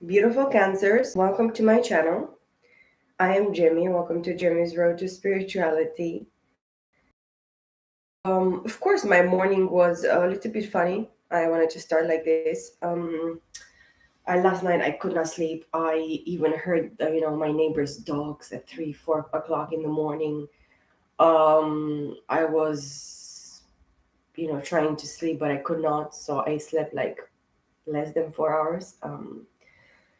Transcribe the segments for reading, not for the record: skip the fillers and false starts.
Beautiful Cancers, welcome to my channel. I am Jimmy. Welcome to Jimmy's Road to Spirituality. Of course, my morning was a little bit funny. I wanted to start like this. Last night I could not sleep. I even heard, my neighbor's dogs at 3, 4 o'clock in the morning. I was, trying to sleep, but I could not. So I slept like less than 4 hours.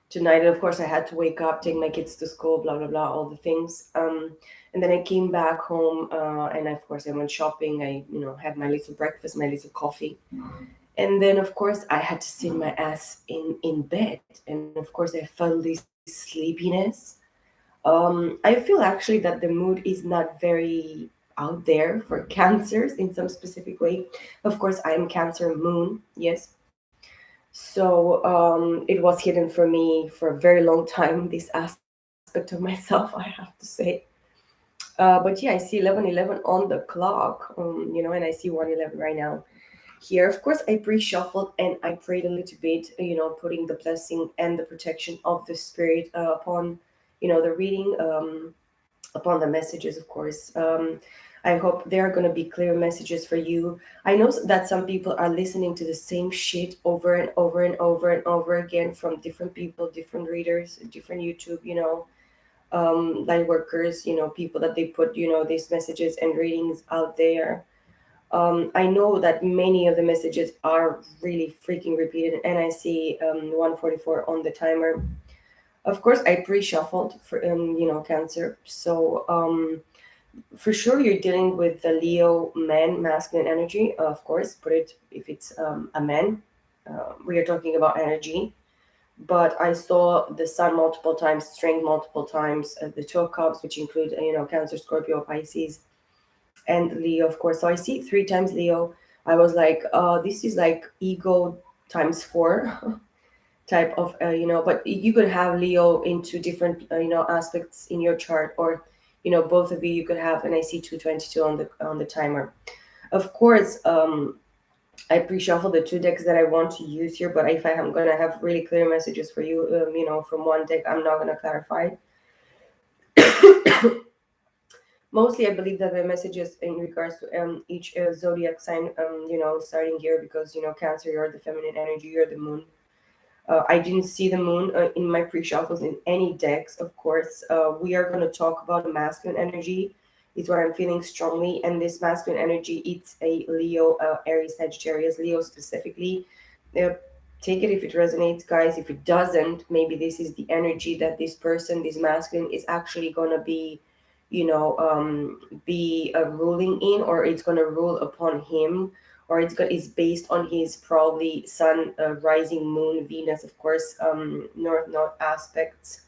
Tonight. And of course, I had to wake up, take my kids to school, blah blah blah, all the things. And then I came back home, and of course I went shopping. I had my little breakfast, my little coffee, and then of course I had to sit my ass in bed, and of course I felt this sleepiness. I feel actually that the mood is not very out there for cancers in some specific way. Of course, I am Cancer moon, yes. So it was hidden for me for a very long time, this aspect of myself, I have to say. But yeah, I see 11:11 on the clock, and I see 1:11 right now here. Of course, I pre-shuffled and I prayed a little bit, putting the blessing and the protection of the spirit upon, the reading, upon the messages, of course. I hope there are going to be clear messages for you. I know that some people are listening to the same shit over and over and over and over again from different people, different readers, different YouTube, light workers, people that they put, these messages and readings out there. I know that many of the messages are really freaking repeated, and I see 144 on the timer. Of course, I pre-shuffled for Cancer. So for sure, you're dealing with the Leo man, masculine energy. Of course, put it if it's a man. We are talking about energy. But I saw the sun multiple times, strength multiple times, the 2 of cups, which include Cancer, Scorpio, Pisces, and Leo, of course. So I see 3 times Leo. I was like, this is like ego times four type of, but you could have Leo into different, aspects in your chart, or, both of you, you could have, and I see 222 on the timer. Of course, I pre-shuffle the 2 decks that I want to use here, but if I am gonna have really clear messages for you, from one deck, I'm not gonna clarify. Mostly I believe that the messages in regards to each zodiac sign, starting here, because Cancer, you're the feminine energy, you're the moon. I didn't see the moon in my pre-shuffles in any decks. Of course, we are going to talk about the masculine energy. Is what I'm feeling strongly, and this masculine energy, it's a Leo, Aries, Sagittarius, Leo specifically. Uh, Take it if it resonates, guys. If it doesn't, maybe this is the energy that this person, this masculine, is actually going to be, be ruling in, or it's going to rule upon him, or it's based on his probably sun, rising, moon, Venus, of course, north aspects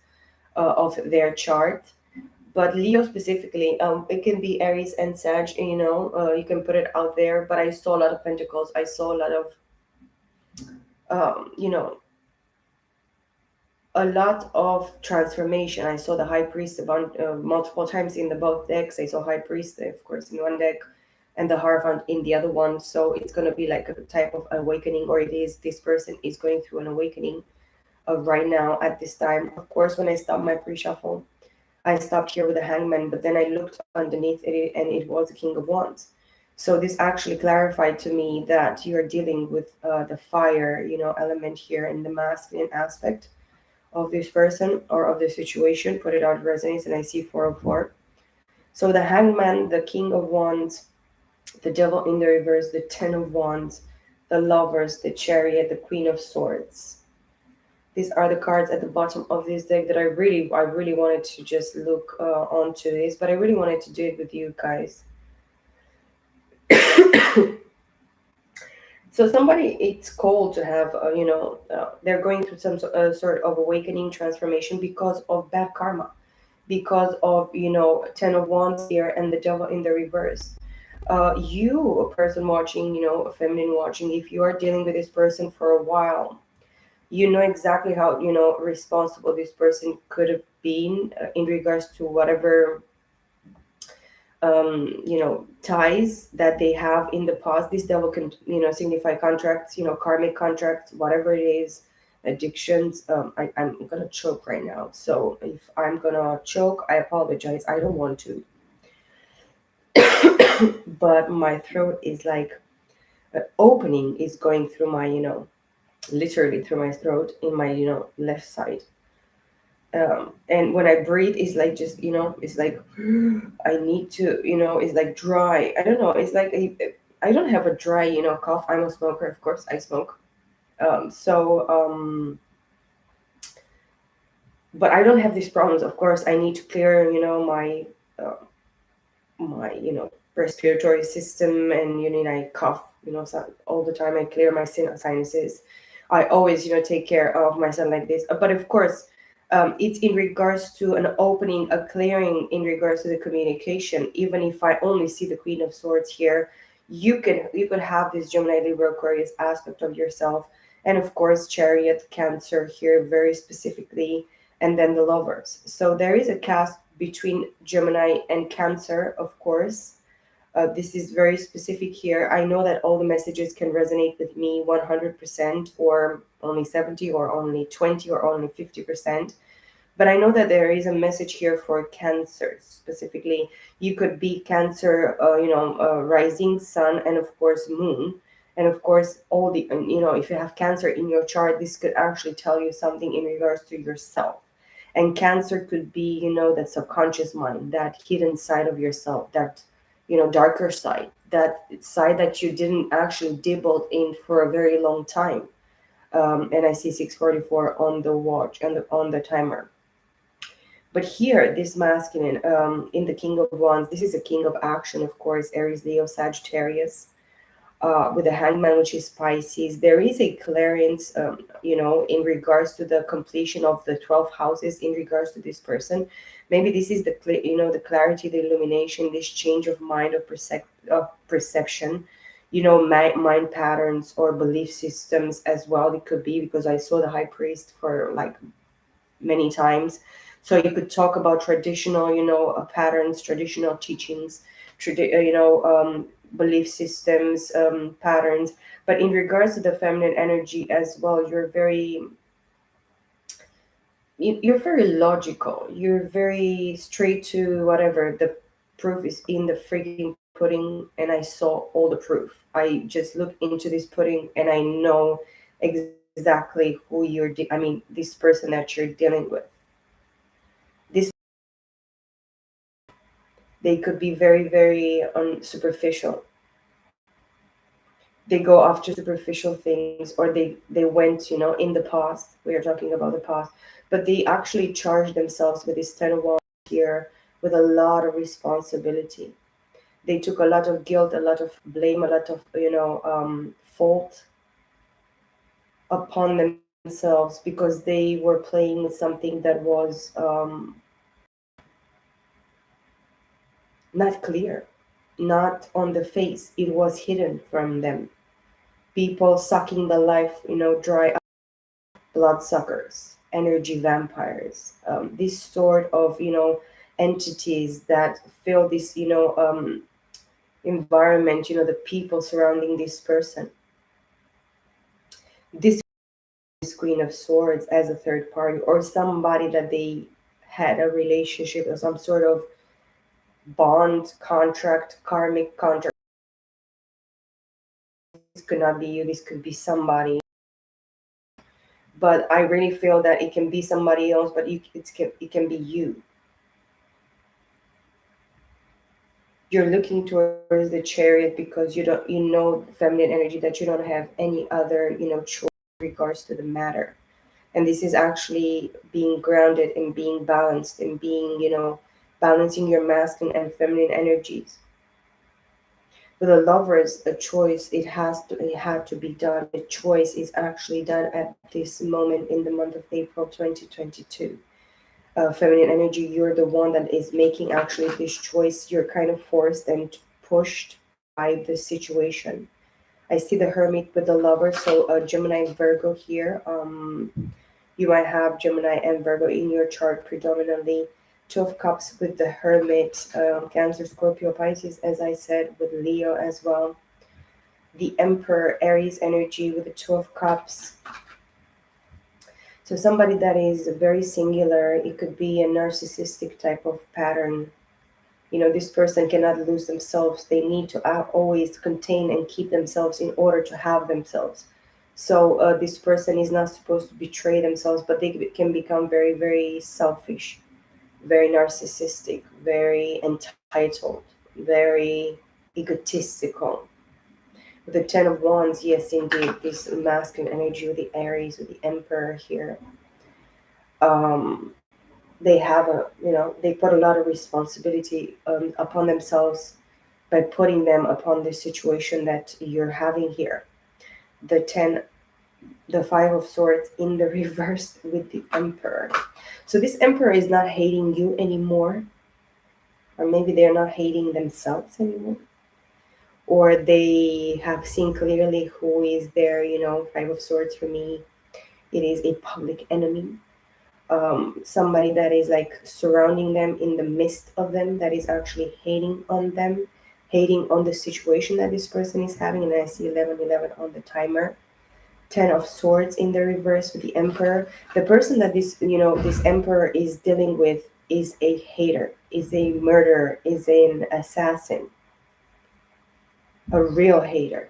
of their chart. But Leo specifically, it can be Aries and Sag. You can put it out there. But I saw a lot of Pentacles. I saw a lot of, um, you know, a lot of transformation. I saw the High Priest about multiple times in the both decks. I saw High Priest, of course, in one deck, and the Hierophant in the other one. So it's going to be like a type of awakening, or it is, this person is going through an awakening right now at this time. Of course, when I stopped my pre-shuffle, I stopped here with the Hangman, but then I looked underneath it, and it was the King of Wands. So this actually clarified to me that you're dealing with the fire, element here in the masculine aspect of this person or of the situation. Put it out, resonates, and I see 404. So the Hangman, the King of Wands, the Devil in the reverse, the Ten of Wands, the Lovers, the Chariot, the Queen of Swords. These are the cards at the bottom of this deck that I really wanted to just look onto this, but I really wanted to do it with you guys. So somebody, it's called to have, they're going through some sort of awakening, transformation, because of bad karma, because of, Ten of Wands here and the Devil in the reverse. You, a person watching, a feminine watching, if you are dealing with this person for a while, you know exactly how, responsible this person could have been in regards to whatever, ties that they have in the past. This devil can, signify contracts, karmic contracts, whatever it is, addictions. I'm gonna choke right now. So if I'm gonna choke, I apologize. I don't want to, but my throat is like opening is going through my, literally through my throat in my, left side. And when I breathe, it's like just, it's like I need to, it's like dry. I don't know. It's like I don't have a dry, cough. I'm a smoker, of course. I smoke. So, but I don't have these problems. Of course, I need to clear, uh, my respiratory system, and I cough, so all the time. I clear my sinuses. I always take care of myself like this. But of course, it's in regards to an opening, a clearing in regards to the communication. Even if I only see the Queen of Swords here, you could have this Gemini, Libra, Aquarius aspect of yourself, and of course Chariot, Cancer here very specifically, and then the Lovers. So there is a cast between Gemini and Cancer, of course. This is very specific here. I know that all the messages can resonate with me 100%, or only 70, or only 20, or only 50%. But I know that there is a message here for Cancer specifically. You could be Cancer, rising sun, and of course Moon. And of course, all the, if you have Cancer in your chart, this could actually tell you something in regards to yourself. And Cancer could be, that subconscious mind, that hidden side of yourself, that, darker side, that side that you didn't actually dibble in for a very long time. And I see 6:44 on the watch and on the timer. But here, this masculine, in the King of Wands, this is a king of action, of course, Aries, Leo, Sagittarius, with the Hangman, which is Pisces. There is a clearance, in regards to the completion of the 12 houses in regards to this person. Maybe this is the clarity, the illumination, this change of mind, of perception, mind patterns or belief systems as well. It could be because I saw the High Priest for like many times. So you could talk about traditional, patterns, traditional teachings, belief systems, patterns. But in regards to the feminine energy as well, you're very logical. You're very straight to whatever. The proof is in the freaking pudding, and I saw all the proof. I just look into this pudding, and I know exactly who this person that you're dealing with. This They could be very, very superficial. They go after superficial things, or they went, in the past. We are talking about the past, but they actually charge themselves with this 10 of Wands here, with a lot of responsibility. They took a lot of guilt, a lot of blame, a lot of fault upon themselves, because they were playing with something that was not clear, not on the face. It was hidden from them. People sucking the life, dry, bloodsuckers, energy vampires, this sort of, entities that fill this, environment, the people surrounding this person. This Queen of Swords as a third party, or somebody that they had a relationship or some sort of bond, contract, karmic contract. This could not be you, this could be somebody. But I really feel that it can be somebody else, but it can be you. You're looking towards the Chariot because you know feminine energy, that you don't have any other, choice in regards to the matter. And this is actually being grounded and being balanced, and being, balancing your masculine and feminine energies. With the Lovers, a choice, it had to be done. The choice is actually done at this moment in the month of April 2022. Feminine energy, you're the one that is making actually this choice. You're kind of forced and pushed by the situation. I see the Hermit with the Lover, so Gemini, Virgo here. You might have Gemini and Virgo in your chart predominantly. Two of Cups with the Hermit, Cancer, Scorpio, Pisces, as I said, with Leo as well. The Emperor, Aries energy with the Two of Cups. So somebody that is very singular, it could be a narcissistic type of pattern. This person cannot lose themselves. They need to always contain and keep themselves in order to have themselves. So this person is not supposed to betray themselves, but they can become very, very selfish, very narcissistic, very entitled, very egotistical. With the Ten of Wands, yes, indeed, this masculine energy with the Aries, with the Emperor here, um, they have they put a lot of responsibility upon themselves by putting them upon the situation that you're having here. The 10, the 5 of Swords in the reverse with the Emperor. So this Emperor is not hating you anymore, or maybe they're not hating themselves anymore, or they have seen clearly who is their, 5 of Swords for me. It is a public enemy, somebody that is like surrounding them in the midst of them, that is actually hating on them, hating on the situation that this person is having. And I see 1111 on the timer. 10 of Swords in the reverse with the Emperor. The person that this Emperor is dealing with is a hater, is a murderer, is an assassin, a real hater.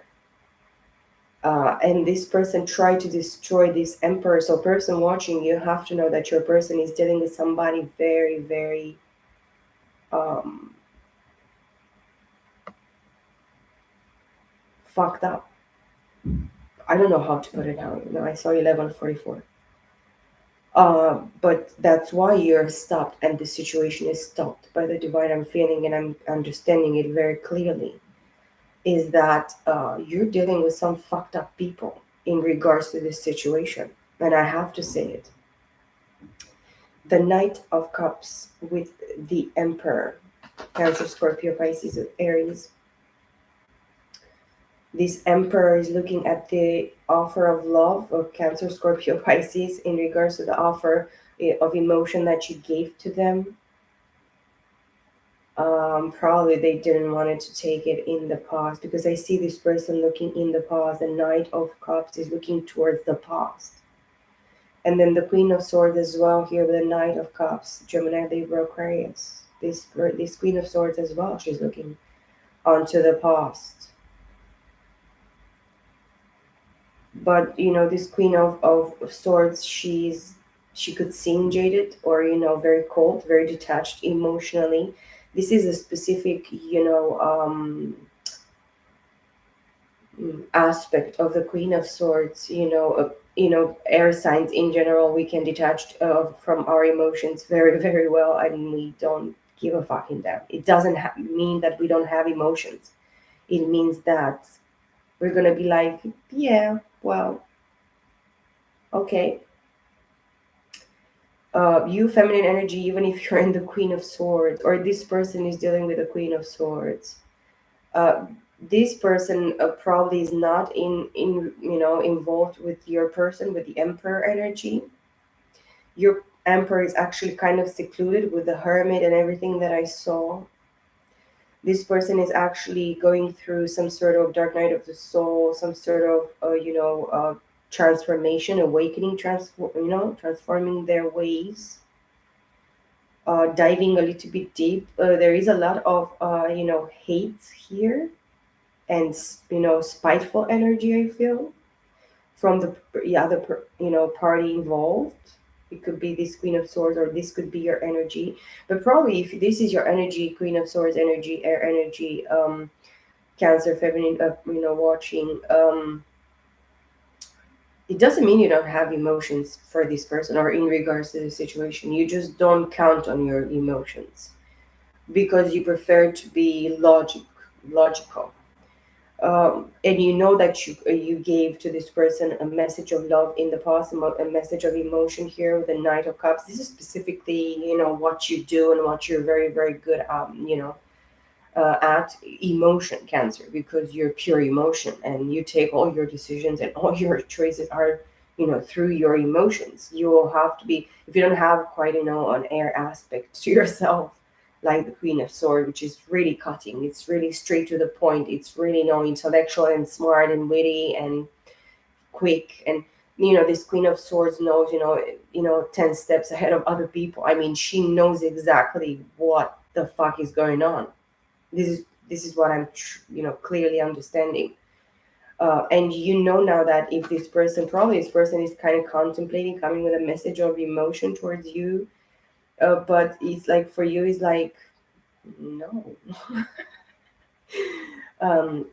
And this person tried to destroy this Emperor. So person watching, you have to know that your person is dealing with somebody very, very um, fucked up. I don't know how to put it out. I saw 1144. But that's why you're stopped, and the situation is stopped by the divine. I'm feeling and I'm understanding it very clearly. Is that you're dealing with some fucked up people in regards to this situation, and I have to say it. The Knight of Cups with the Emperor, Cancer, Scorpio, Pisces, Aries. This Emperor is looking at the offer of love of Cancer, Scorpio, Pisces in regards to the offer of emotion that you gave to them. Probably they didn't want it to take it in the past, because I see this person looking in the past. The Knight of Cups is looking towards the past. And then the Queen of Swords as well here with the Knight of Cups, Gemini, Libra, Aquarius. This Queen of Swords as well, she's looking onto the past. But this Queen of Swords, she could seem jaded, or very cold, very detached emotionally. This is a specific aspect of the Queen of Swords. Air signs in general, we can detach from our emotions very, very well, and we don't give a fucking damn. It doesn't mean that we don't have emotions. It means that we're gonna be like, yeah, well, okay. You, feminine energy, even if you're in the Queen of Swords, or this person is dealing with the Queen of Swords, uh, this person probably is not in involved with your person with the Emperor energy. Your Emperor is actually kind of secluded with the Hermit and everything that I saw. This person is actually going through some sort of dark night of the soul, some sort of transformation, awakening, transforming their ways, diving a little bit deep. There is a lot of hate here, and spiteful energy, I feel, from the other party involved. It could be this Queen of Swords, or this could be your energy. But probably if this is your energy, Queen of Swords energy, air energy, Cancer, feminine, watching, it doesn't mean you don't have emotions for this person or in regards to the situation. You just don't count on your emotions because you prefer to be logical. And you know that you gave to this person a message of love in the past, a message of emotion here with the Knight of Cups. This is specifically what you do and what you're very, very good at, at emotion, Cancer, because you're pure emotion, and you take all your decisions and all your choices are through your emotions. You will have to be, if you don't have quite an air aspect to yourself, like the Queen of Swords, which is really cutting, it's really straight to the point, it's really intellectual and smart and witty and quick, and This Queen of Swords knows, 10 steps ahead of other people. I mean, she knows exactly what the fuck is going on. This is what I'm clearly understanding. And now that if this person, probably this person is kind of contemplating coming with a message of emotion towards you, but it's like for you, it's like, no.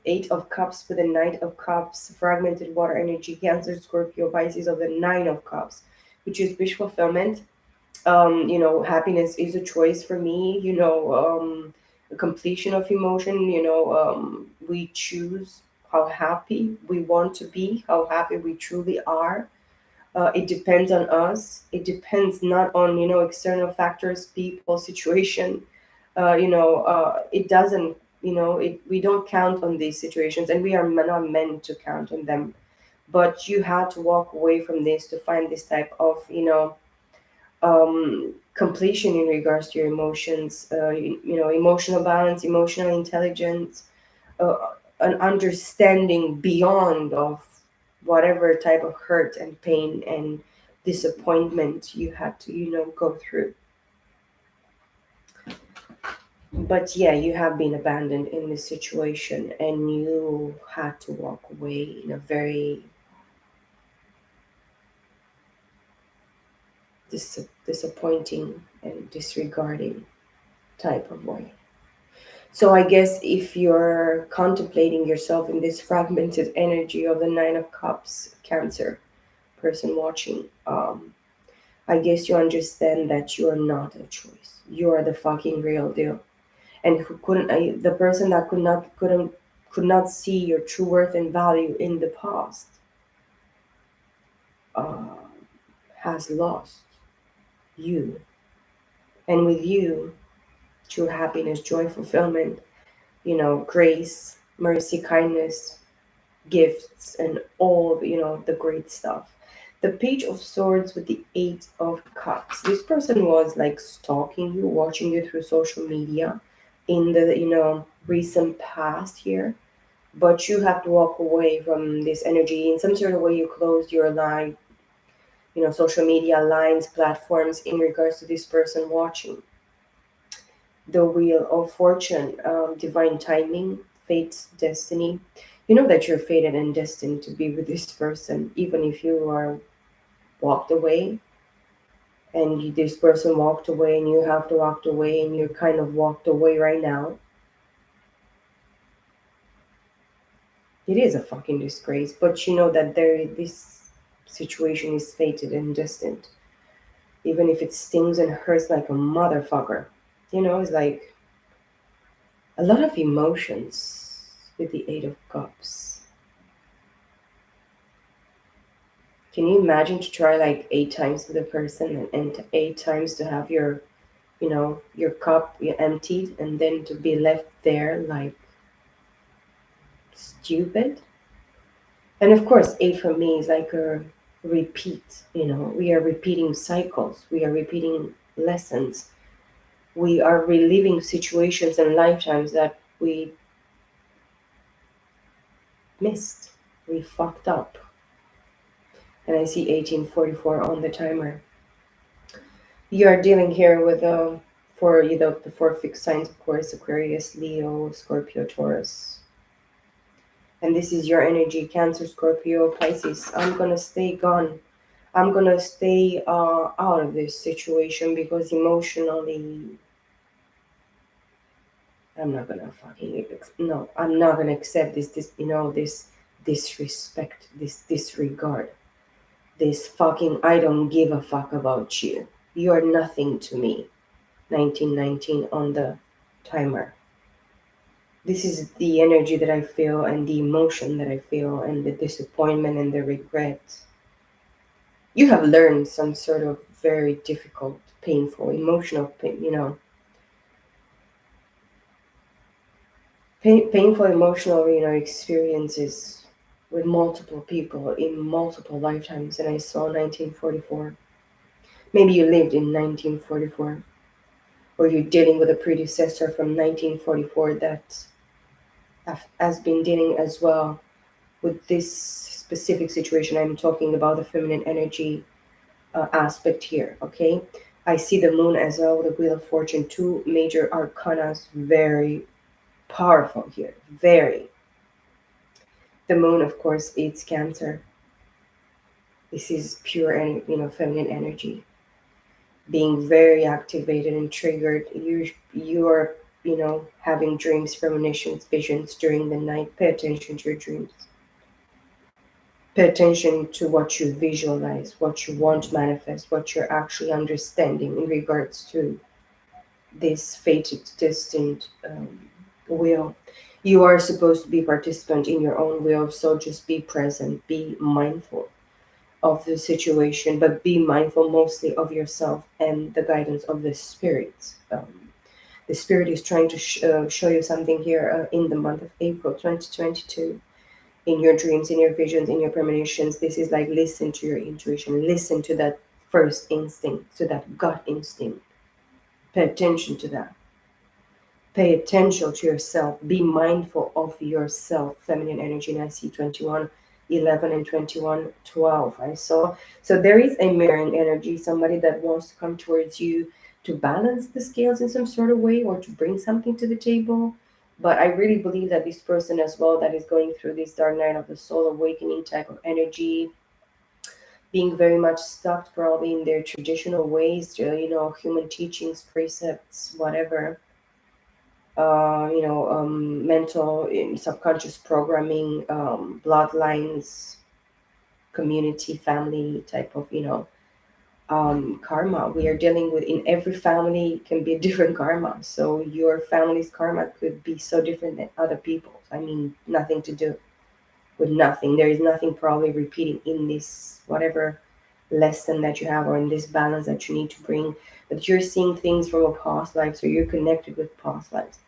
Eight of Cups with the Knight of Cups, fragmented water energy, Cancer, Scorpio, Pisces of the Nine of Cups, which is wish fulfillment. Happiness is a choice for me. A completion of emotion. We choose how happy we want to be, how happy we truly are. It depends on us. It depends not on external factors, people, situation. It doesn't. We don't count on these situations, and we are not meant to count on them. But you had to walk away from this to find this type of completion in regards to your emotions. Emotional balance, emotional intelligence, uh, an understanding beyond of whatever type of hurt and pain and disappointment you had to go through. But yeah, you have been abandoned in this situation and you had to walk away in a very disappointing and disregarding type of way. So I guess if you're contemplating yourself in this fragmented energy of the Nine of Cups, Cancer person watching, I guess you understand that you are not a choice. You are the fucking real deal. And who couldn't the person that could not see your true worth and value in the past, uh, has lost you. And with you, true happiness, joy, fulfillment, grace, mercy, kindness, gifts, and all the great stuff. The Page of Swords with the Eight of Cups. This person was like stalking you, watching you through social media in the recent past here. But you have to walk away from this energy in some sort of way. You closed your line, social media lines, platforms in regards to this person watching. The Wheel of Fortune, divine timing, fate's destiny. You know that you're fated and destined to be with this person, even if you are walked away and this person walked away and you have to walk away and you're kind of walked away right now. It is a fucking disgrace, but you know that this situation is fated and destined, even if it stings and hurts like a motherfucker. It's like a lot of emotions with the Eight of Cups. Can you imagine to try like 8 times with a person and 8 times to have your cup emptied and then to be left there like stupid? And of course, eight for me is like a repeat. We are repeating cycles. We are repeating lessons. We are reliving situations and lifetimes that we missed. We fucked up. And I see 1844 on the timer. You are dealing here with for the four fixed signs, of course: Aquarius, Leo, Scorpio, Taurus. And this is your energy: Cancer, Scorpio, Pisces. I'm gonna stay gone. I'm gonna stay out of this situation because emotionally, I'm not gonna no. I'm not gonna accept this disrespect, this disregard, this fucking I don't give a fuck about you. You're nothing to me. 1919 on the timer. This is the energy that I feel and the emotion that I feel and the disappointment and the regret. You have learned some sort of very difficult, painful, emotional, painful, emotional, experiences with multiple people in multiple lifetimes. And I saw 1944. Maybe you lived in 1944, or you're dealing with a predecessor from 1944 that has been dealing as well with this specific situation. I'm talking about the feminine energy aspect here. Okay, I see the moon as well, the wheel of fortune, two major arcanas, very powerful here. Very. The moon, of course, it's Cancer. This is pure and feminine energy, being very activated and triggered. You are having dreams, premonitions, visions during the night. Pay attention to your dreams. Pay attention to what you visualize, what you want to manifest, what you're actually understanding in regards to this fated, destined will. You are supposed to be participant in your own will, so just be present, be mindful of the situation, but be mindful mostly of yourself and the guidance of the spirits. The spirit is trying to show you something here in the month of April 2022. In your dreams, in your visions, in your premonitions, this is like listen to your intuition, listen to that first instinct, to that gut instinct. Pay attention to that. Pay attention to yourself. Be mindful of yourself. Feminine energy, and I see 21, 11, and 21, 12. I saw. So there is a mirroring energy, somebody that wants to come towards you to balance the scales in some sort of way or to bring something to the table. But I really believe that this person as well that is going through this dark night of the soul awakening type of energy, being very much stuck probably in their traditional ways, human teachings, precepts, whatever, mental subconscious programming, bloodlines, community, family type of, karma. We are dealing with in every family can be a different karma. So your family's karma could be so different than other people's. I mean, nothing to do with nothing. There is nothing probably repeating in this whatever lesson that you have or in this balance that you need to bring. But you're seeing things from a past life, so you're connected with past lives,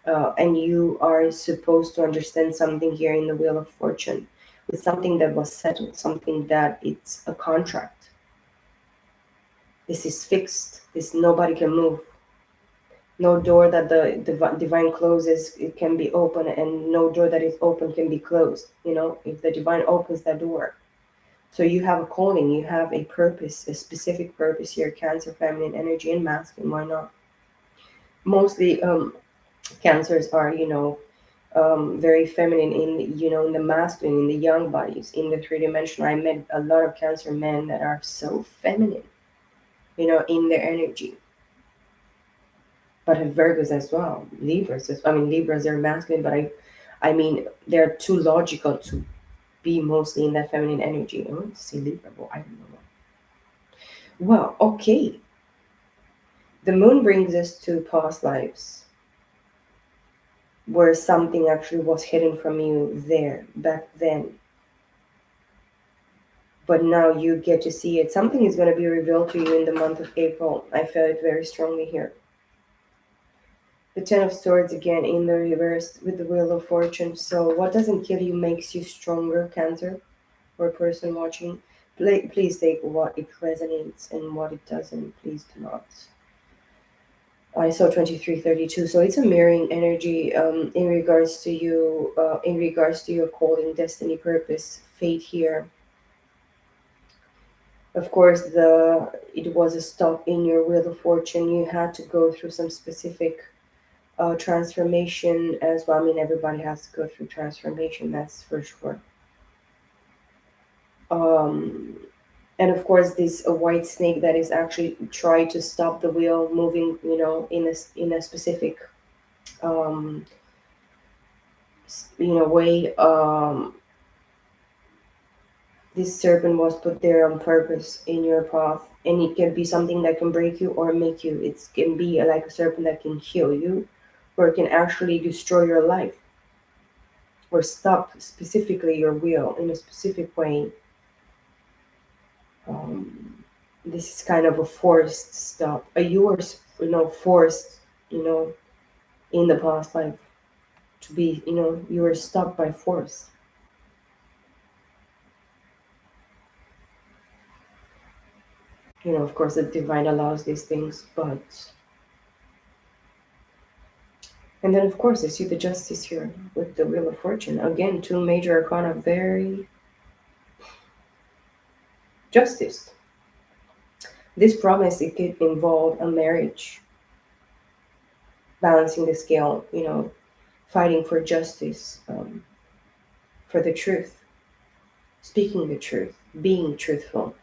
and you are supposed to understand something here in the Wheel of Fortune with something that was settled, something that it's a contract. This is fixed. This nobody can move. No door that the divine closes, it can be open, and no door that is open can be closed. If the divine opens that door, so you have a calling, you have a purpose, a specific purpose here. Cancer, feminine energy, and masculine. Why not? Mostly, cancers are very feminine in the masculine, in the young bodies, in the three-dimensional. I met a lot of Cancer men that are so feminine, in their energy. But Virgos as well, Libras. I mean, Libras are masculine, but I mean, they're too logical to be mostly in that feminine energy. I want to see Libra, but I don't know. Well, okay. The moon brings us to past lives where something actually was hidden from you there back then, but now you get to see it. Something is going to be revealed to you in the month of April. I felt it very strongly here. The Ten of Swords again in the reverse with the Wheel of Fortune. So, what doesn't kill you makes you stronger, Cancer, or person watching. Please take what it resonates and what it doesn't. Please do not. I saw 2332. So, it's a mirroring energy in regards to you, in regards to your calling, destiny, purpose, fate here. Of course, it was a stop in your Wheel of Fortune. You had to go through some specific transformation as well. I mean, everybody has to go through transformation, that's for sure. Um, and of course, this a white snake that is actually trying to stop the wheel moving, in a specific, um, way. This serpent was put there on purpose in your path, and it can be something that can break you or make you. It can be like a serpent that can heal you, or it can actually destroy your life or stop specifically your will in a specific way. Um, this is kind of a forced stop. You were, forced, you know, in the past life to be, you were stopped by force. Of course, the divine allows these things, but. And then, of course, I see the justice here with the Wheel of Fortune. Again, two major arcana, very Justice. This promise, it could involve a marriage, balancing the scale, fighting for justice, for the truth, speaking the truth, being truthful,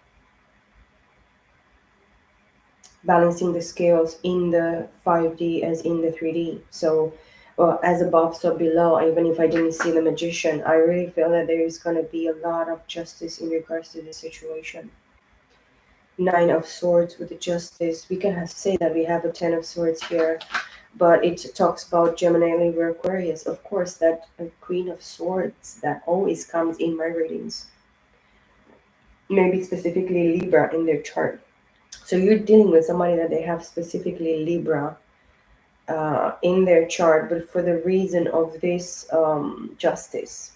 balancing the scales in the 5D as in the 3D. So, as above, so below, even if I didn't see the magician, I really feel that there is going to be a lot of justice in regards to the situation. Nine of Swords with the Justice. We can say that we have a Ten of Swords here, but it talks about Gemini, Libra, Aquarius. Of course, that Queen of Swords that always comes in my readings. Maybe specifically Libra in their chart. So you're dealing with somebody that they have specifically Libra in their chart, but for the reason of this justice.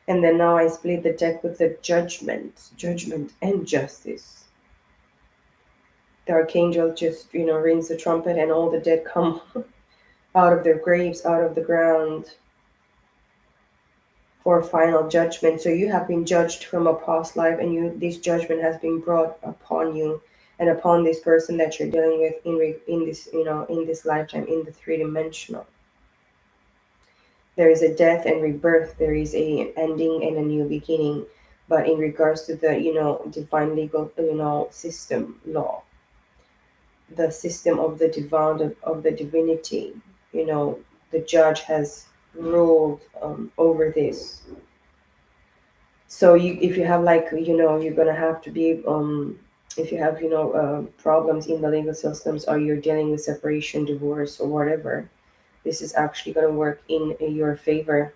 And then now I split the deck with the judgment and justice. The archangel just, rings the trumpet, and all the dead come out of their graves, out of the ground for final judgment. So you have been judged from a past life, and this judgment has been brought upon you and upon this person that you're dealing with in this, in this lifetime, in the three-dimensional. There is a death and rebirth. There is a ending and a new beginning. But in regards to the, divine legal, system law, the system of the divine, of the divinity, you know, the judge has ruled over this. So if you have like, you're gonna have to be if you have problems in the legal systems, or you're dealing with separation, divorce, or whatever, this is actually gonna work in your favor.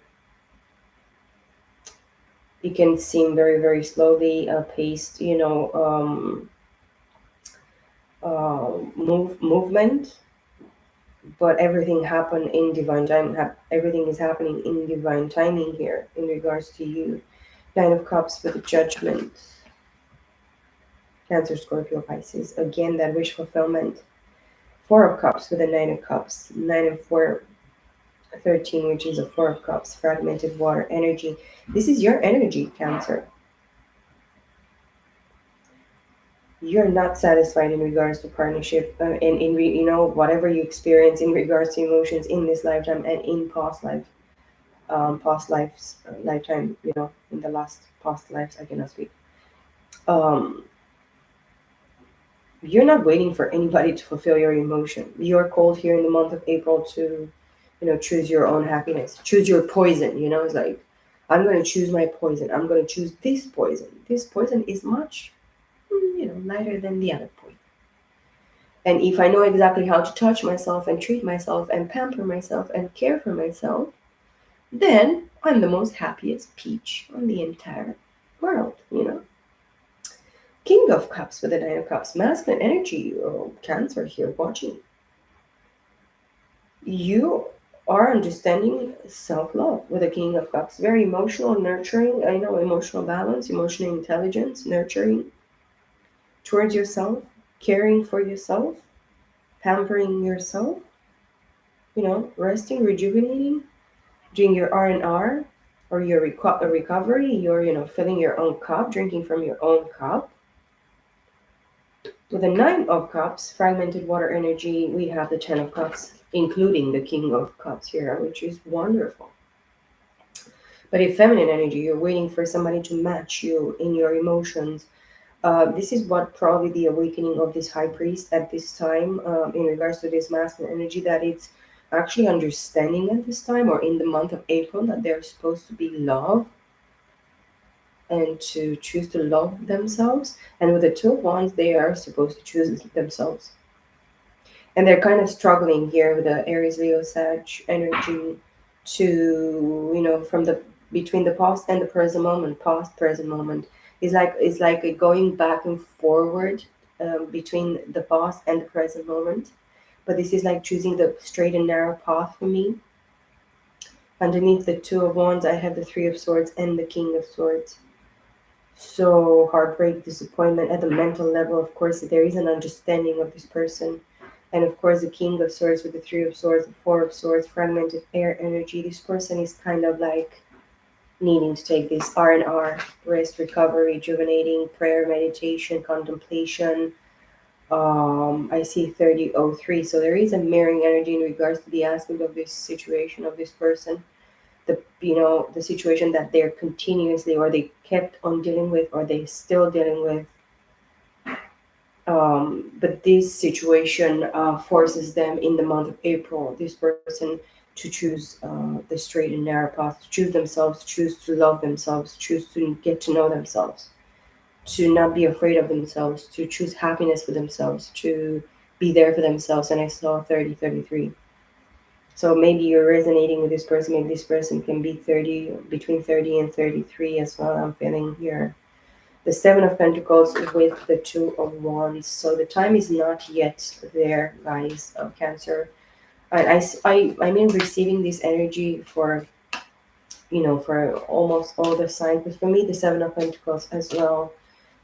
It can seem very very slowly paced, movement, but everything happened in divine time. Everything is happening in divine timing here in regards to you. Nine of Cups with the Judgment. Cancer, Scorpio, Pisces. Again, that wish fulfillment. Four of Cups with the Nine of Cups. Nine and four, 13, which is a Four of Cups. Fragmented water energy. This is your energy, Cancer. You're not satisfied in regards to partnership, and whatever you experience in regards to emotions in this lifetime and in past lives, lifetime, in the last past lives. I cannot speak. Um, you're not waiting for anybody to fulfill your emotion. You're called here in the month of April to, choose your own happiness, choose your poison. It's like, I'm going to choose my poison. I'm going to choose this poison. This poison is much, lighter than the other poison. And if I know exactly how to touch myself and treat myself and pamper myself and care for myself, then I'm the most happiest peach on the entire world. King of Cups with the Nine of Cups, masculine energy, Cancer here watching. You are understanding self love with the King of Cups. Very emotional, nurturing. I know emotional balance, emotional intelligence, nurturing towards yourself, caring for yourself, pampering yourself. Resting, rejuvenating, doing your R&R or your recovery. You're filling your own cup, drinking from your own cup. With the Nine of Cups, fragmented water energy, we have the Ten of Cups, including the King of Cups here, which is wonderful. But if feminine energy, you're waiting for somebody to match you in your emotions. This is what probably the awakening of this high priest at this time, in regards to this masculine energy, that it's actually understanding at this time, or in the month of April, that they're supposed to be loved and to choose to love themselves. And with the Two of Wands, they are supposed to choose themselves. And they're kind of struggling here with the Aries, Leo, Sag energy to, from the between the past and the present moment. Past, present moment is like, it's like a going back and forward, between the past and the present moment. But this is like choosing the straight and narrow path for me. Underneath the Two of Wands, I have the Three of Swords and the King of Swords. So heartbreak, disappointment at the mental level. Of course, there is an understanding of this person. And of course, the King of Swords with the Three of Swords, the Four of Swords, fragmented air energy. This person is kind of like needing to take this R&R, rest, recovery, rejuvenating, prayer, meditation, contemplation. I see 3003. So there is a mirroring energy in regards to the aspect of this situation of this person. The situation that they're continuously or they kept on dealing with or they still dealing with. But this situation forces them in the month of April, this person, to choose the straight and narrow path, to choose themselves, choose to love themselves, choose to get to know themselves, to not be afraid of themselves, to choose happiness for themselves, to be there for themselves. And I saw 3033. So maybe you're resonating with this person. Maybe this person can be 30, between 30 and 33 as well. I'm feeling here. The Seven of Pentacles with the Two of Wands. So the time is not yet there, guys, of Cancer. And I'm in receiving this energy for, for almost all the signs. But for me, the Seven of Pentacles as well.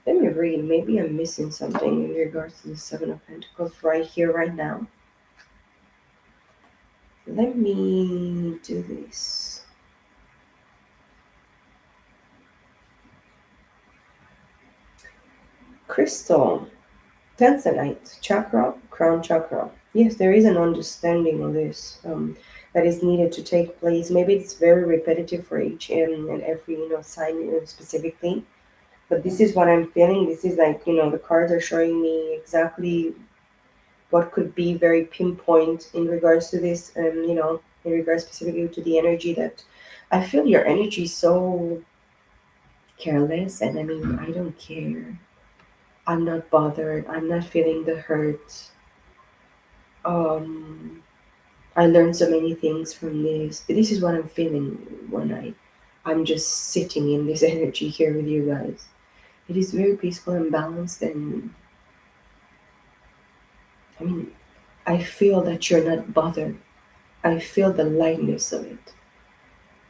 Let me read. Maybe I'm missing something in regards to the Seven of Pentacles right here, right now. Let me do this. Crystal, Tanzanite, chakra, crown chakra. Yes, there is an understanding of this that is needed to take place. Maybe it's very repetitive for each and every sign specifically, but this is what I'm feeling. This is like the cards are showing me exactly what could be very pinpoint in regards to this, in regards specifically to the energy that I feel your energy is so careless, and I mean I don't care. I'm not bothered. I'm not feeling the hurt. Um, I learned so many things from this. This is what I'm feeling when I'm just sitting in this energy here with you guys. It is very peaceful and balanced, and I mean, I feel that you're not bothered. I feel the lightness of it.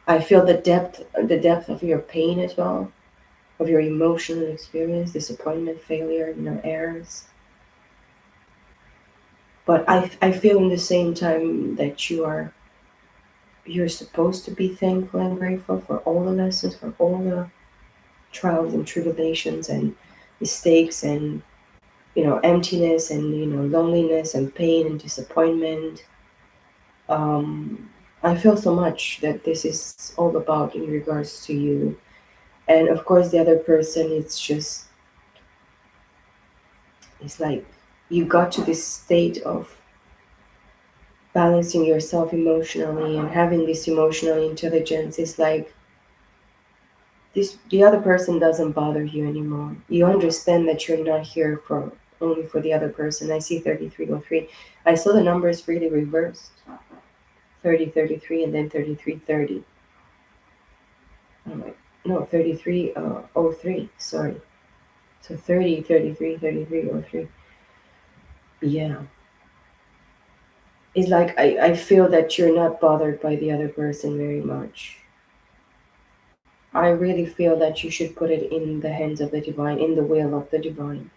I feel the depth of your pain as well, of your emotional experience, disappointment, failure, errors. But I feel in the same time that you're supposed to be thankful and grateful for all the lessons, for all the trials and tribulations and mistakes and emptiness and loneliness and pain and disappointment. um, I feel so much that this is all about in regards to you. And of course the other person, it's like you got to this state of balancing yourself emotionally and having this emotional intelligence. Is like this the other person doesn't bother you anymore. You understand that you're not here for only for the other person. I see 3303. I saw the numbers really reversed. 3033 and then 3330. I'm like, no, 3303. Sorry. So 30 33 33 03. Yeah. It's like I feel that you're not bothered by the other person very much. I really feel that you should put it in the hands of the divine, in the will of the divine.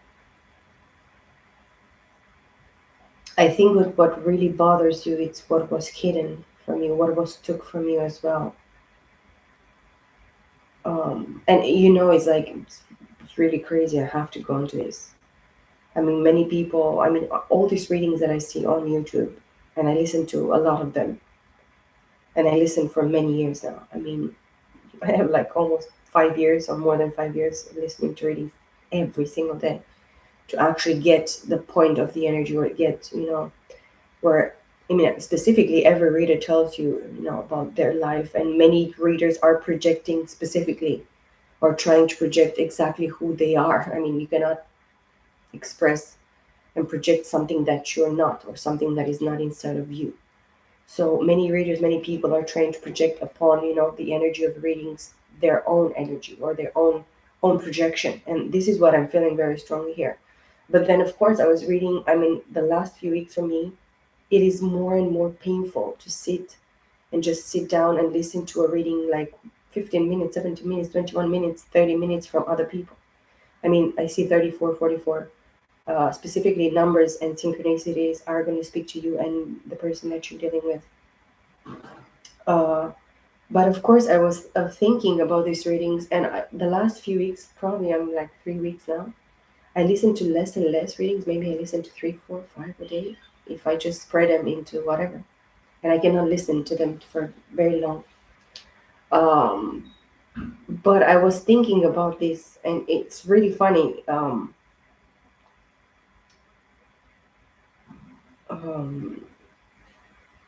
I think what really bothers you, it's what was hidden from you, what was took from you as well. And it's like it's really crazy. I have to go into this. I mean, many people. I mean, all these readings that I see on YouTube, and I listen to a lot of them, and I listen for many years now. I mean, I have like almost 5 years or more than 5 years listening to readings every single day to actually get the point of the energy or get where I mean specifically every reader tells you about their life, and many readers are projecting specifically or trying to project exactly who they are. I mean, you cannot express and project something that you're not or something that is not inside of you. So many readers, many people are trying to project upon the energy of readings their own energy or their own projection, and this is what I'm feeling very strongly here. But then of course I was reading, I mean, the last few weeks for me, it is more and more painful to sit and just sit down and listen to a reading like 15 minutes, 17 minutes, 21 minutes, 30 minutes from other people. I mean, I see 34, 44. Specifically, numbers and synchronicities are going to speak to you and the person that you're dealing with. Uh, But of course, I was thinking about these readings, and the last few weeks, probably I'm like 3 weeks now. I listen to less and less readings. Maybe I listen to three, four, five a day if I just spread them into whatever, and I cannot listen to them for very long. Um, but I was thinking about this, and it's really funny. Um,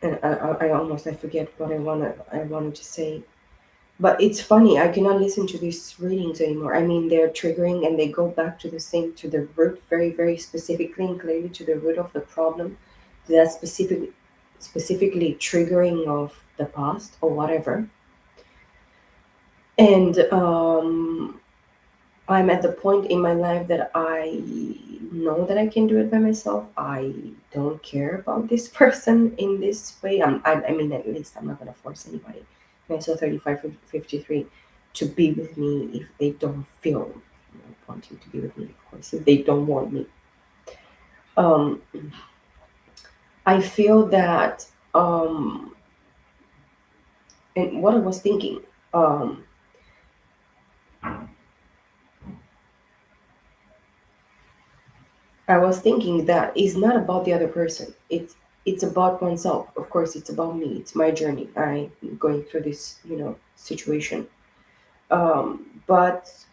and I almost I forget what I wanted to say. But it's funny, I cannot listen to these readings anymore. I mean, they're triggering and they go back to the same, to the root, very, very specifically and clearly to the root of the problem, to that specifically triggering of the past or whatever. And I'm at the point in my life that I know that I can do it by myself. I don't care about this person in this way. I mean, at least I'm not going to force anybody. So 35, 53 to be with me if they don't feel wanting to be with me, of course, if they don't want me. Um, I feel that, um, and what I was thinking, um, I was thinking that it's not about the other person. It's about oneself. Of course, it's about me. It's my journey. I'm going through this, situation. But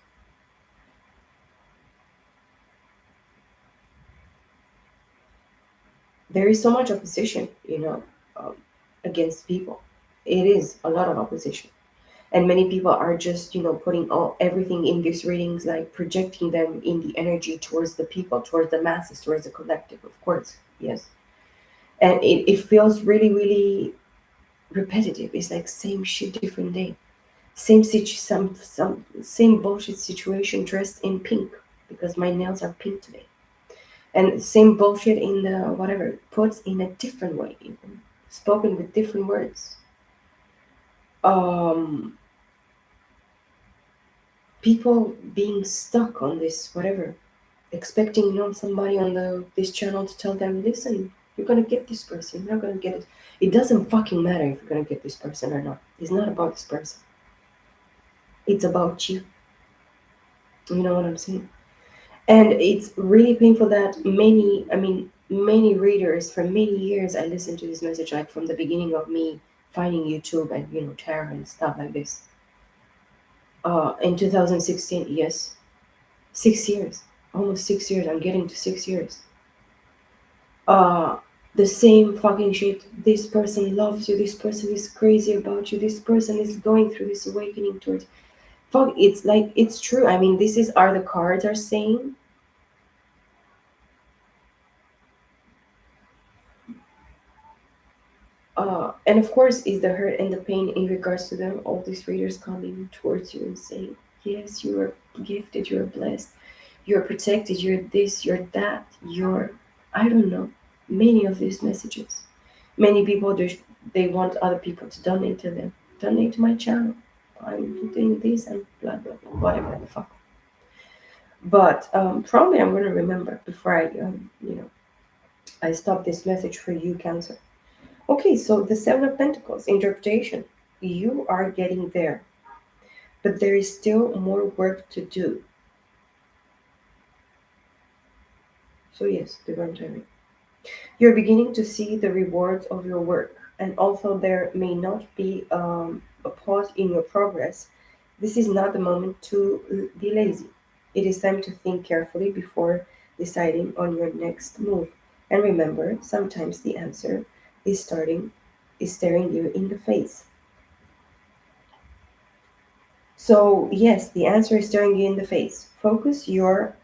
there is so much opposition, um, against people. It is a lot of opposition, and many people are just, putting all everything in these readings, like projecting them in the energy towards the people, towards the masses, towards the collective. Of course, yes, and it feels really, really repetitive. It's like same shit, different day. Some same bullshit situation dressed in pink because my nails are pink today. And same bullshit in the whatever, put in a different way, even spoken with different words. Um People being stuck on this whatever, expecting, somebody on the this channel to tell them, listen, you're gonna get this person, you're not gonna get it. It doesn't fucking matter if you're gonna get this person or not. It's not about this person. It's about you. You know what I'm saying? And it's really painful that many readers for many years I listened to this message, like from the beginning of me finding YouTube and tarot and stuff like this. In 2016, yes, 6 years, almost 6 years. I'm getting to 6 years. Uh, the same fucking shit. This person loves you. This person is crazy about you. This person is going through this awakening towards. Fuck, it's like it's true. I mean, this is are the cards are saying. And of course, is the hurt and the pain in regards to them, all these readers coming towards you and saying, yes, you are gifted, you're blessed, you're protected, you're this, you're that, you're, I don't know, many of these messages. Many people just, they want other people to donate to them. Donate to my channel. I'm doing this and blah, blah, blah, whatever the fuck. But probably I'm going to remember before I stop this message for you, Cancer. Okay, so the Seven of Pentacles interpretation. You are getting there, but there is still more work to do. So, yes, Divine Timing. You're beginning to see the rewards of your work, and although there may not be a pause in your progress, this is not the moment to be lazy. It is time to think carefully before deciding on your next move. And remember, sometimes the answer is staring you in the face. So, yes, the answer is staring you in the face. Focus your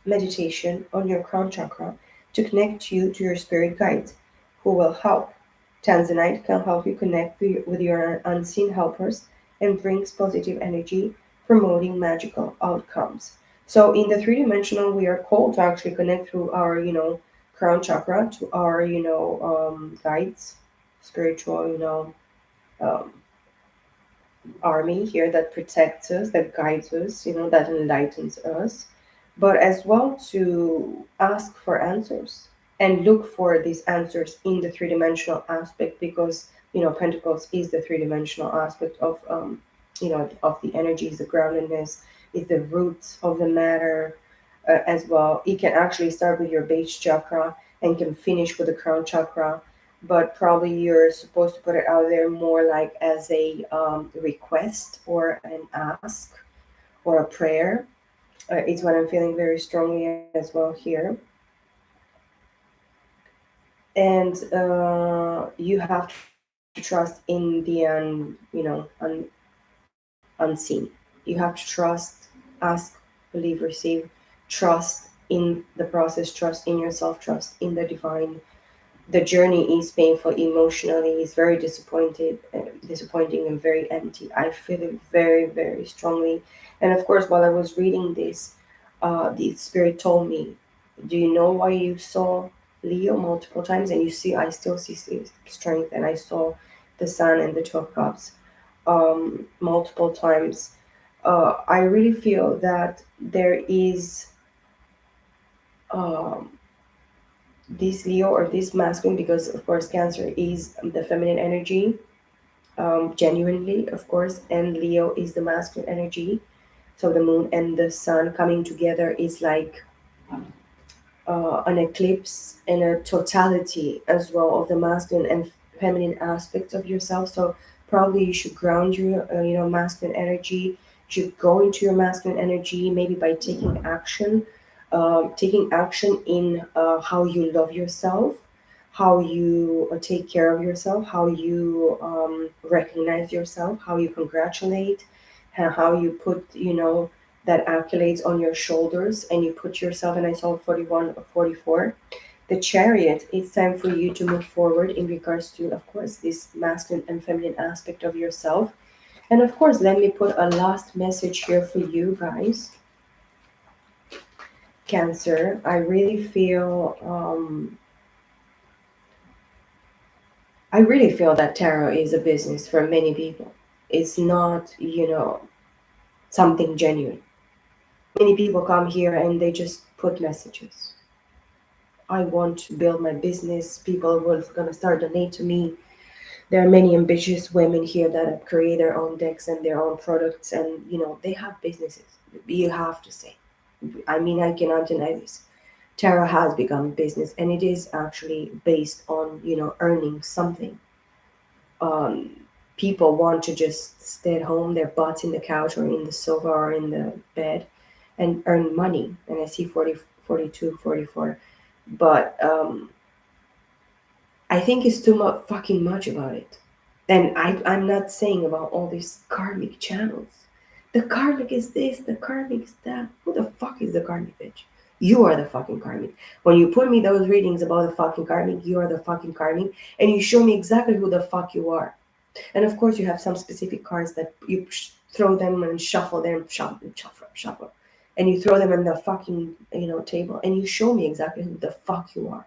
meditation on your crown chakra to connect you to your spirit guides who will help. Tanzanite can help you connect with your unseen helpers and brings positive energy, promoting magical outcomes. So, in the three-dimensional, we are called to actually connect through our, crown chakra to our, guides, spiritual, um, army here that protects us, that guides us, that enlightens us, but as well to ask for answers and look for these answers in the three-dimensional aspect because Pentacles is the three-dimensional aspect of of the energies, the groundedness, is the roots of the matter as well. It can actually start with your base chakra and can finish with the crown chakra, but probably you're supposed to put it out there more like as a request or an ask or a prayer. It's what I'm feeling very strongly as well here. And you have to trust in the unseen. You have to trust, ask, believe, receive, trust in the process, trust in yourself, trust in the divine. The journey is painful emotionally, it's very disappointing and very empty. I feel it very, very strongly. And of course, while I was reading this, the spirit told me, do you know why you saw Leo multiple times? And you see, I still see strength, and I saw the sun and the 12 cups multiple times. I really feel that there is um, this Leo or this masculine, because of course Cancer is the feminine energy, genuinely, of course, and Leo is the masculine energy. So the moon and the sun coming together is like an eclipse and a totality as well of the masculine and feminine aspects of yourself. So probably you should ground your masculine energy. You should go into your masculine energy maybe by taking action in how you love yourself, how you take care of yourself, how you recognize yourself, how you congratulate, and how you put that accolades on your shoulders, and you put yourself. And I saw 41 or 44, the chariot. It's time for you to move forward in regards to, of course, this masculine and feminine aspect of yourself. And of course, let me put a last message here for you guys. Cancer, I really feel that tarot is a business for many people. It's not, something genuine. Many people come here and they just put messages. I want to build my business. People were gonna start donate to me. There are many ambitious women here that have created their own decks and their own products, and they have businesses. You have to say. I mean, I cannot deny this. Tarot has become business, and it is actually based on earning something. um, People want to just stay at home, their butts in the couch or in the sofa or in the bed, and earn money. And I see 40, 42, 44. But I think it's too much, fucking much about it. And I'm not saying about all these karmic channels. The karmic is this, the karmic is that. Who the fuck is the karmic, bitch? You are the fucking karmic. When you put me those readings about the fucking karmic, you are the fucking karmic, and you show me exactly who the fuck you are. And of course, you have some specific cards that you throw them and shuffle them, shuffle, shuffle, shuffle, and you throw them on the fucking table, and you show me exactly who the fuck you are.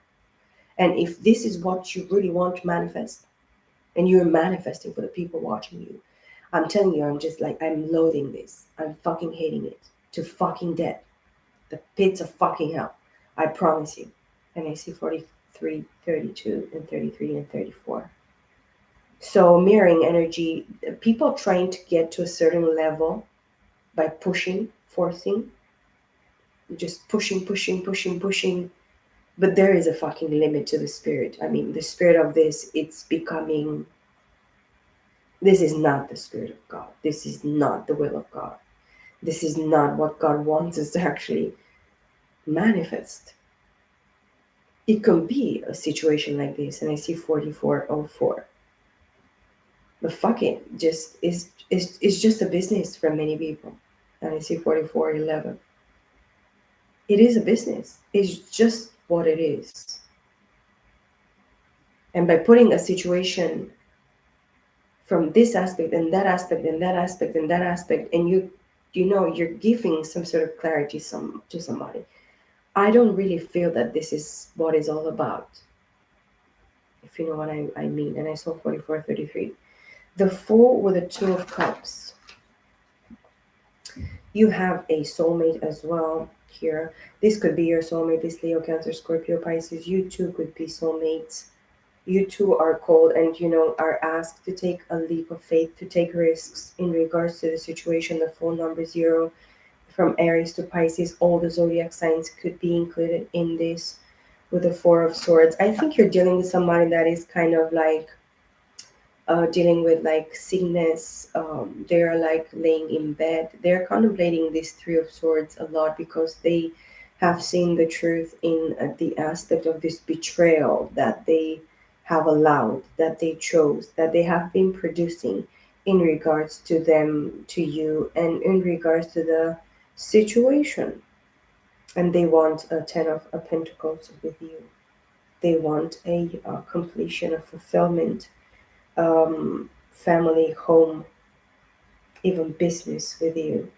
And if this is what you really want to manifest, and you're manifesting for the people watching you, I'm telling you, I'm just like, I'm loathing this. I'm fucking hating it to fucking death. The pits of fucking hell. I promise you. And I see 43, 32, and 33, and 34. So mirroring energy, people trying to get to a certain level by pushing, forcing, just pushing, pushing, pushing, pushing. But there is a fucking limit to the spirit. I mean, the spirit of this, it's becoming. This is not the spirit of God. This is not the will of God. This is not what God wants us to actually manifest. It can be a situation like this, and I see 4404. But fuck it, just it's just a business for many people. And I see 4411. It is a business. It's just what it is. And by putting a situation from this aspect and that aspect and that aspect and that aspect, and you're giving some sort of clarity to somebody. I don't really feel that this is what it's all about, if you know what I mean. And I saw 4433. The Fool with the Two of Cups. You have a soulmate as well here. This could be your soulmate, this Leo, Cancer, Scorpio, Pisces. You too could be soulmates. You two are called and are asked to take a leap of faith, to take risks in regards to the situation. The phone number zero, from Aries to Pisces, all the zodiac signs could be included in this with the Four of Swords. I think you're dealing with somebody that is kind of like dealing with like sickness. They're like laying in bed. They're contemplating this Three of Swords a lot because they have seen the truth in the aspect of this betrayal that they have allowed, that they chose, that they have been producing in regards to them, to you, and in regards to the situation. And they want a Ten of Pentacles with you. They want a completion, a fulfillment, family, home, even business with you.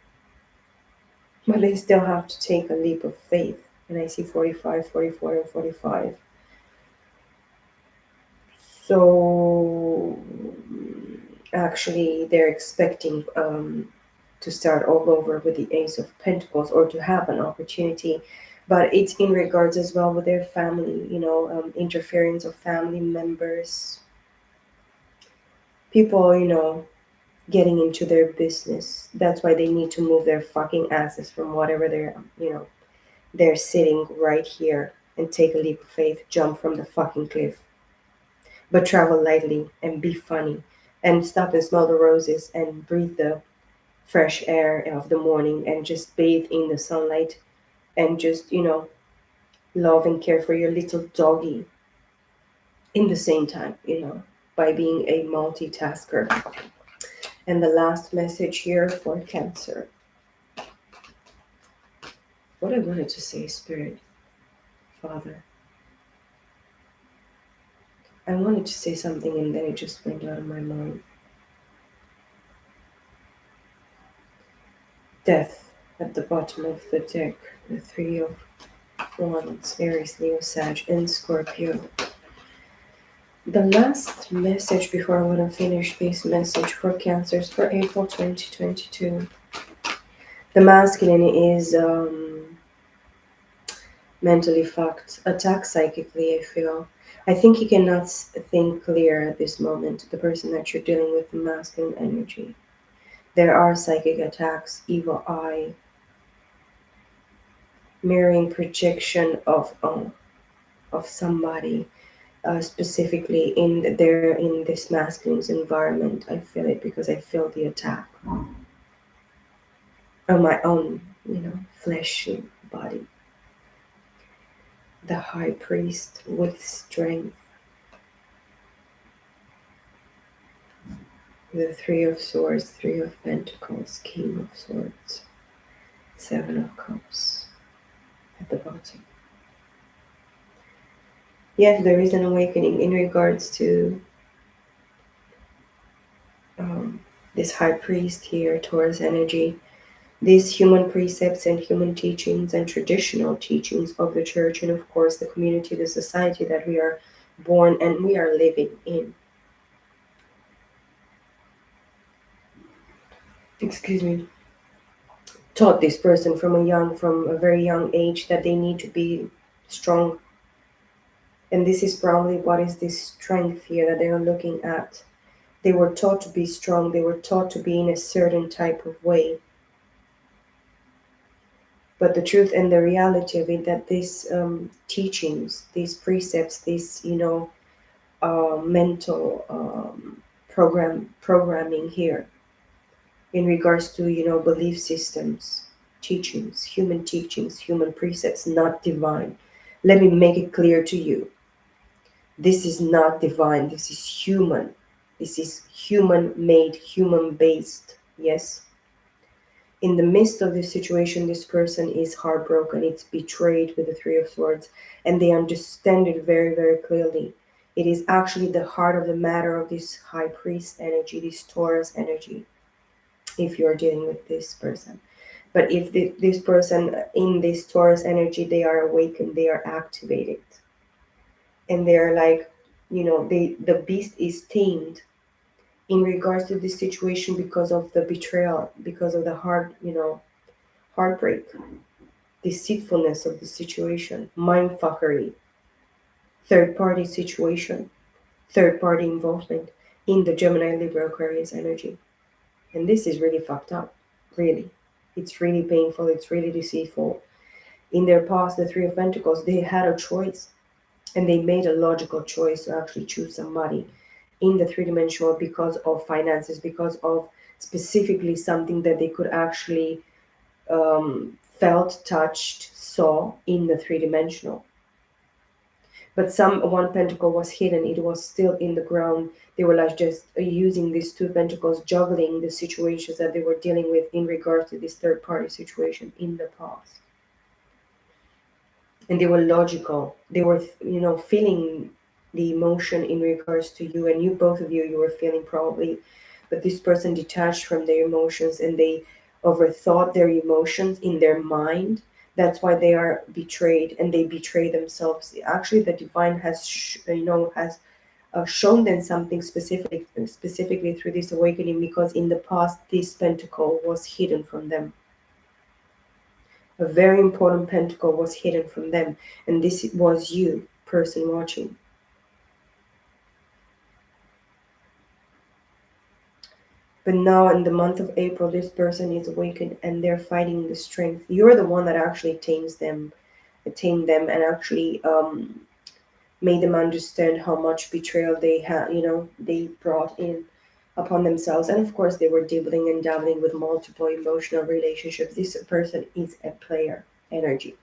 But they still have to take a leap of faith. And I see 45, 44, and 45. So actually, they're expecting to start all over with the Ace of Pentacles or to have an opportunity. But it's in regards as well with their family, interference of family members, people, getting into their business. That's why they need to move their fucking asses from whatever they're sitting right here and take a leap of faith, jump from the fucking cliff. But travel lightly and be funny and stop and smell the roses and breathe the fresh air of the morning and just bathe in the sunlight and just, love and care for your little doggy in the same time, by being a multitasker. And the last message here for Cancer. What I wanted to say, Spirit, Father, I wanted to say something and then it just went out of my mind. Death at the bottom of the deck, the Three of Wands, Aries, Leo, Sag, and Scorpio. The last message before I want to finish this message for Cancers for April 2022. The masculine is mentally fucked, attacked psychically, I feel. I think he cannot think clear at this moment, the person that you're dealing with, the masculine energy. There are psychic attacks, evil eye, mirroring projection of somebody, specifically in this masculine's environment. I feel it because I feel the attack on my own, fleshy body. The high priest with strength, the Three of Swords, Three of Pentacles, King of Swords, Seven of Cups at the bottom. Yes, there is an awakening in regards to um, this high priest here, Taurus energy, these human precepts and human teachings and traditional teachings of the church, and of course the community, the society that we are born and we are living in. Excuse me. Taught this person from a very young age that they need to be strong. And this is probably what is this strength here that they are looking at. They were taught to be strong. They were taught to be in a certain type of way. But the truth and the reality of it, that these teachings, these precepts, these mental programming here in regards to belief systems, teachings, human precepts, not divine. Let me make it clear to you. This is not divine. This is human. This is human made, human based. Yes. In the midst of this situation, this person is heartbroken. It's betrayed with the Three of Swords, and they understand it very, very clearly. It is actually the heart of the matter of this high priest energy, this Taurus energy, if you're dealing with this person. But if this person in this Taurus energy, they are awakened, they are activated, and they're like, the beast is tamed in regards to this situation because of the betrayal, because of the heartbreak, deceitfulness of the situation, mindfuckery, third party situation. third party involvement in the Gemini Libra Aquarius energy. And this is really fucked up. Really. It's really painful. It's really deceitful. In their past, the Three of Pentacles, they had a choice and they made a logical choice to actually choose somebody in the three dimensional because of finances, because of specifically something that they could actually felt, touched, saw in the three dimensional. But some one pentacle was hidden; it was still in the ground. They were like just using these two pentacles, juggling the situations that they were dealing with in regards to this third party situation in the past. And they were logical. They were, feeling the emotion in regards to you, and you, both of you were feeling probably, but this person detached from their emotions and they overthought their emotions in their mind. That's why they are betrayed and they betray themselves. Actually, the divine has, has shown them something specifically through this awakening, because in the past this pentacle was hidden from them. A very important pentacle was hidden from them, and this was you, person watching. But now, in the month of April, this person is awakened and they're fighting the strength. You're the one that actually tamed them, and actually made them understand how much betrayal they had, they brought in upon themselves. And of course, they were dibbling and dabbling with multiple emotional relationships. This person is a player energy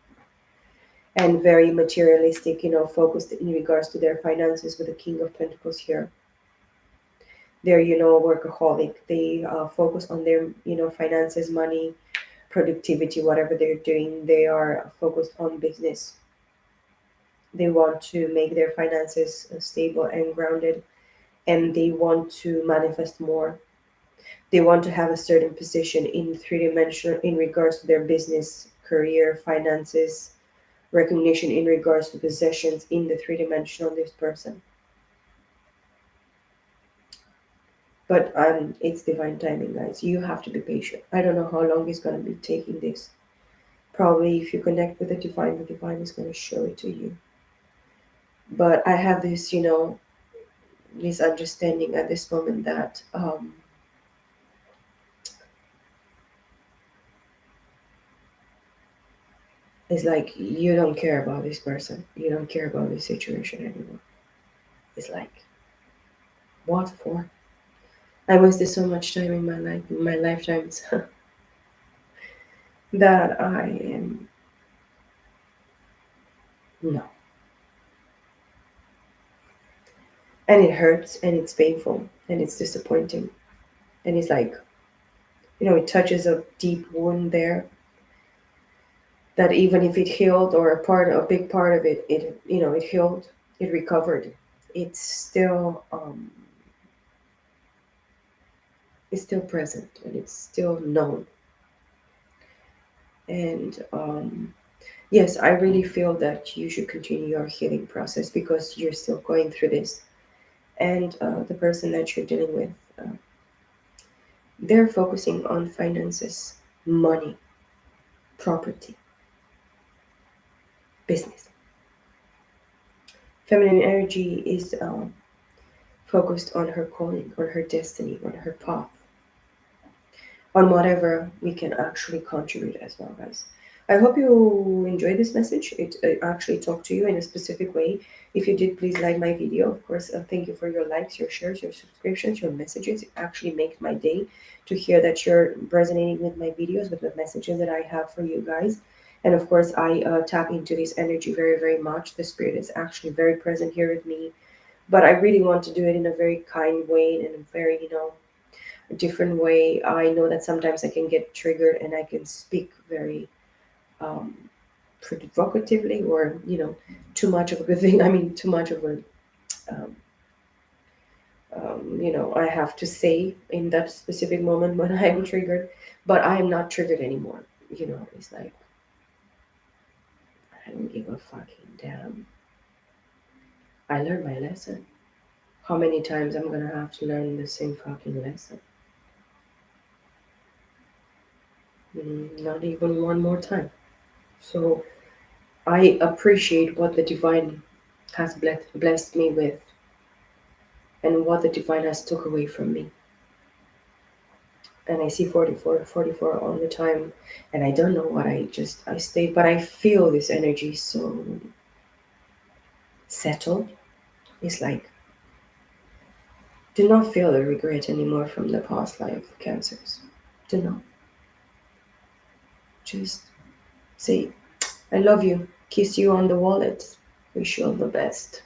and very materialistic, focused in regards to their finances with the King of Pentacles here. They're, a workaholic. They focus on their, finances, money, productivity, whatever they're doing. They are focused on business. They want to make their finances stable and grounded, and they want to manifest more. They want to have a certain position in three dimensional in regards to their business, career, finances, recognition in regards to possessions in the three dimensional this person. But it's divine timing, guys. You have to be patient. I don't know how long it's gonna be taking this. Probably if you connect with the divine is gonna show it to you. But I have this, this understanding at this moment that it's like you don't care about this person. You don't care about this situation anymore. It's like, what for? I wasted so much time in my life, in my lifetimes, that I am no. And it hurts and it's painful and it's disappointing. And it's like, it touches a deep wound there that even if it healed, or a big part of it, it healed, it recovered, it's still it's still present and it's still known. And yes, I really feel that you should continue your healing process because you're still going through this. And the person that you're dealing with, uh, they're focusing on finances, money, property, business. Feminine energy is focused on her calling, on her destiny, on her path, on whatever we can actually contribute as well, guys. I hope you enjoyed this message. It actually talked to you in a specific way. If you did, please like my video. Of course, thank you for your likes, your shares, your subscriptions, your messages. It actually makes my day to hear that you're resonating with my videos, with the messages that I have for you guys. And of course, I tap into this energy very, very much. The spirit is actually very present here with me, but I really want to do it in a very kind way and a very, different way. I know that sometimes I can get triggered and I can speak very um, provocatively, or too much of a good thing. I mean, too much of a um, I have to say in that specific moment when I'm triggered, but I am not triggered anymore. It's like I don't give a fucking damn. I learned my lesson. How many times I'm gonna have to learn the same fucking lesson? Not even one more time. So I appreciate what the divine has blessed me with. and what the divine has took away from me. And I see 44, 44 all the time, and I don't know what I stayed, but I feel this energy so settled. It's like, do not feel the regret anymore from the past life cancers. Do not. Just say, I love you, kiss you on the wallet, wish you all the best.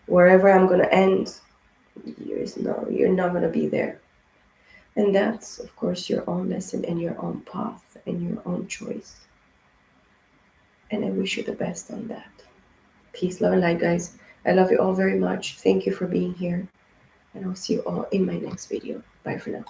Wherever I'm gonna end, you're not gonna be there. And that's of course your own lesson and your own path and your own choice. And I wish you the best on that. Peace, love, and light, guys. I love you all very much. Thank you for being here. And I'll see you all in my next video. Bye for now.